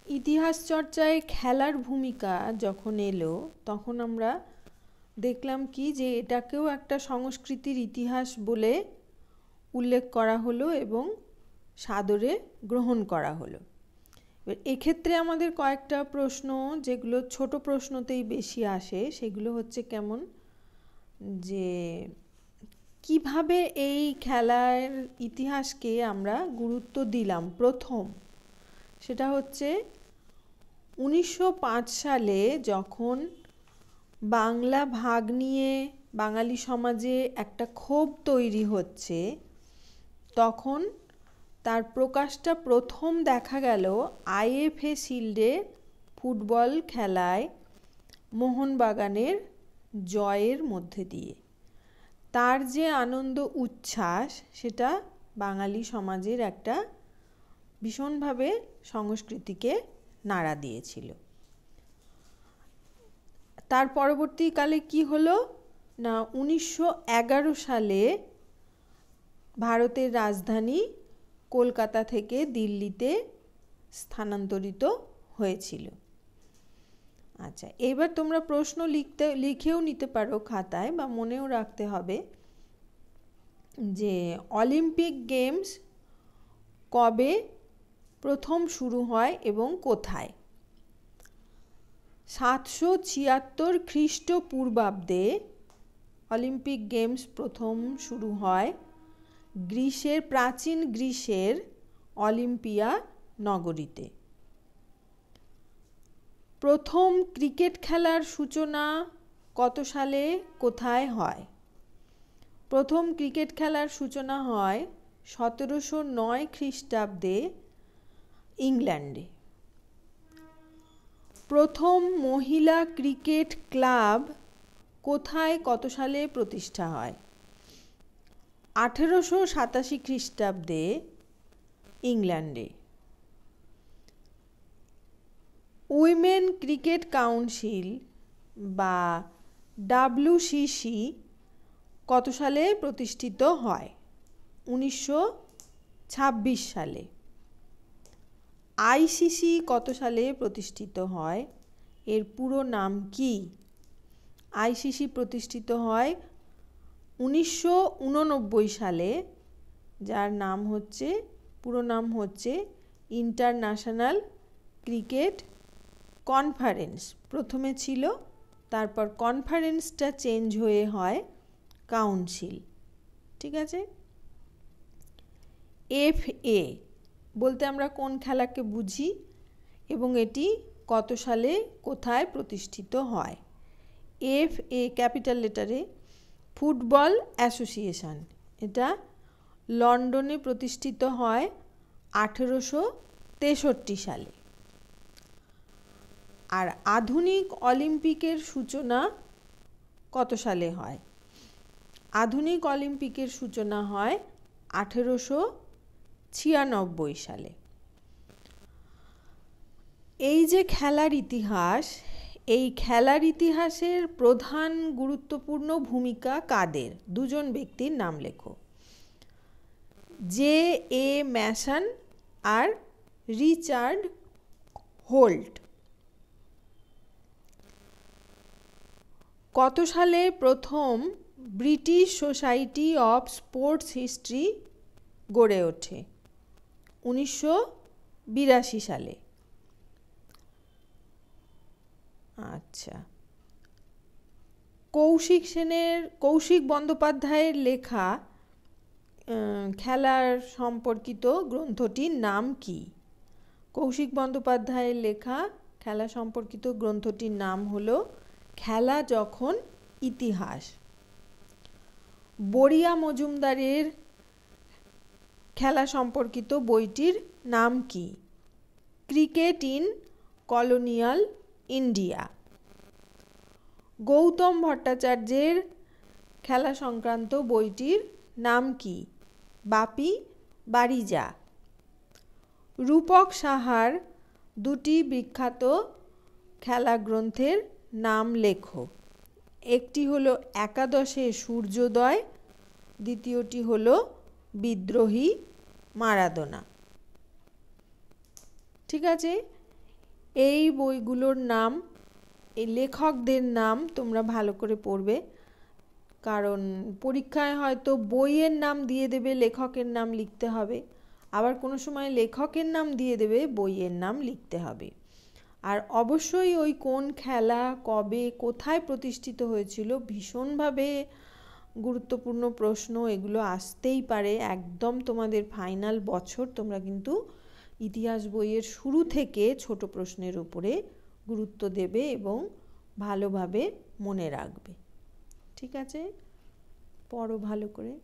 ইতিহাস চর্চায় খেলার ভূমিকা যখন এলো তখন আমরা দেখলাম কি যে এটাকেও একটা সংস্কৃতির ইতিহাস বলে উল্লেখ করা হলো এবং সাদরে গ্রহণ করা হলো। এবার এক্ষেত্রে আমাদের কয়েকটা প্রশ্ন, যেগুলো ছোট প্রশ্নতেই বেশি আসে, সেগুলো হচ্ছে কেমন যে কিভাবে এই খেলার ইতিহাসকে আমরা গুরুত্ব দিলাম প্রথম। সেটা হচ্ছে 1905 সালে যখন বাংলা ভাগ নিয়ে বাঙালি সমাজে একটা ক্ষোভ তৈরি হচ্ছে, তখন তার প্রকাশটা প্রথম দেখা গেল আইএফএ শিল্ডে ফুটবল খেলায় মোহনবাগানের জয়ের মধ্যে দিয়ে। তার যে আনন্দ উচ্ছ্বাস, সেটা বাঙালি সমাজের একটা ভীষণভাবে সংস্কৃতিকে নাড়া দিয়েছিল। তার পরবর্তীকালে কি হলো না, 1911 সালে ভারতের রাজধানী কলকাতা থেকে দিল্লিতে স্থানান্তরিত হয়েছিল। আচ্ছা, এবার তোমরা প্রশ্ন লিখেও নিতে পারো খাতায়, বা মনেও রাখতে হবে যে অলিম্পিক গেমস কবে প্রথম শুরু হয় এবং কোথায়। 776 খ্রিস্টপূর্বাব্দে অলিম্পিক গেমস প্রথম শুরু হয় প্রাচীন গ্রিসের অলিম্পিয়া নগরীতে। প্রথম ক্রিকেট খেলার সূচনা কত সালে কোথায় হয়? প্রথম ক্রিকেট খেলার সূচনা হয় 1709 খ্রিস্টাব্দে ইংল্যান্ডে। প্রথম মহিলা ক্রিকেট ক্লাব কোথায় কত সালে প্রতিষ্ঠা হয়? 1887 খ্রিস্টাব্দে ইংল্যান্ডে। উইমেন ক্রিকেট কাউন্সিল বা WCC কত সালে প্রতিষ্ঠিত হয়? 1926 সালে। ICC কত সালে প্রতিষ্ঠিত হয়? এর পুরো নাম কি? ICC প্রতিষ্ঠিত হয় 1989 সালে, যার নাম হচ্ছে, পুরো নাম হচ্ছে ইন্টারন্যাশনাল ক্রিকেট কনফারেন্স। প্রথমে ছিল, তারপর কনফারেন্সটা চেঞ্জ হয়ে হয় কাউন্সিল। ঠিক আছে। FA বলতে আমরা কোন খেলাকে বুঝি এবং এটি কত সালে কোথায় প্রতিষ্ঠিত হয়? FA ক্যাপিটাল লেটারে ফুটবল অ্যাসোসিয়েশন। এটা লন্ডনে প্রতিষ্ঠিত হয় 1863 সালে। আর আধুনিক অলিম্পিকের সূচনা কত সালে হয়? আধুনিক অলিম্পিকের সূচনা হয় 1896 সালে। এই যে খেলার ইতিহাস, এই খেলার ইতিহাসের প্রধান গুরুত্বপূর্ণ ভূমিকা কাদের? দুজন ব্যক্তির নাম লেখো, J.A. ম্যাসন আর রিচার্ড হোল্ট। কত সালে প্রথম British society of sports history গড়ে ওঠে? 1982 সালে। আচ্ছা, কৌশিক বন্দ্যোপাধ্যায়ের লেখা খেলার সম্পর্কিত গ্রন্থটির নাম কি? কৌশিক বন্দ্যোপাধ্যায়ের লেখা খেলা সম্পর্কিত গ্রন্থটির নাম হলো খেলা যখন ইতিহাস। বড়িয়া মজুমদারের খেলা সম্পর্কিত বইটির নাম কি? Cricket in colonial India. Gautam ভট্টাচার্যের খেলা সংক্রান্ত বইটির নাম কি? বাপি বাড়িজা। রূপক সাহার দুটি বিখ্যাত খেলা গ্রন্থের নাম লেখো। একটি হলো একাদশে সূর্যোদয়, দ্বিতীয়টি হলো বিদ্রোহী মারাদোনা। ঠিক আছে, এই বইগুলোর নাম, এই লেখকদের নাম তোমরা ভালো করে পড়বে, কারণ পরীক্ষায় হয়তো বইয়ের নাম দিয়ে দেবে, লেখকের নাম লিখতে হবে, আবার কোনো সময় লেখকের নাম দিয়ে দেবে, বইয়ের নাম লিখতে হবে। আর অবশ্যই ওই কোন খেলা কবে কোথায় প্রতিষ্ঠিত হয়েছিল ভীষণভাবে গুরুত্বপূর্ণ প্রশ্ন, এগুলো আসতেই পারে। একদম তোমাদের ফাইনাল বছর তোমরা কিন্তু ইতিহাস বইয়ের শুরু থেকে ছোট প্রশ্নের উপরে গুরুত্ব দেবে এবং ভালোভাবে মনে রাখবে। ঠিক আছে, পড়ো ভালো করে।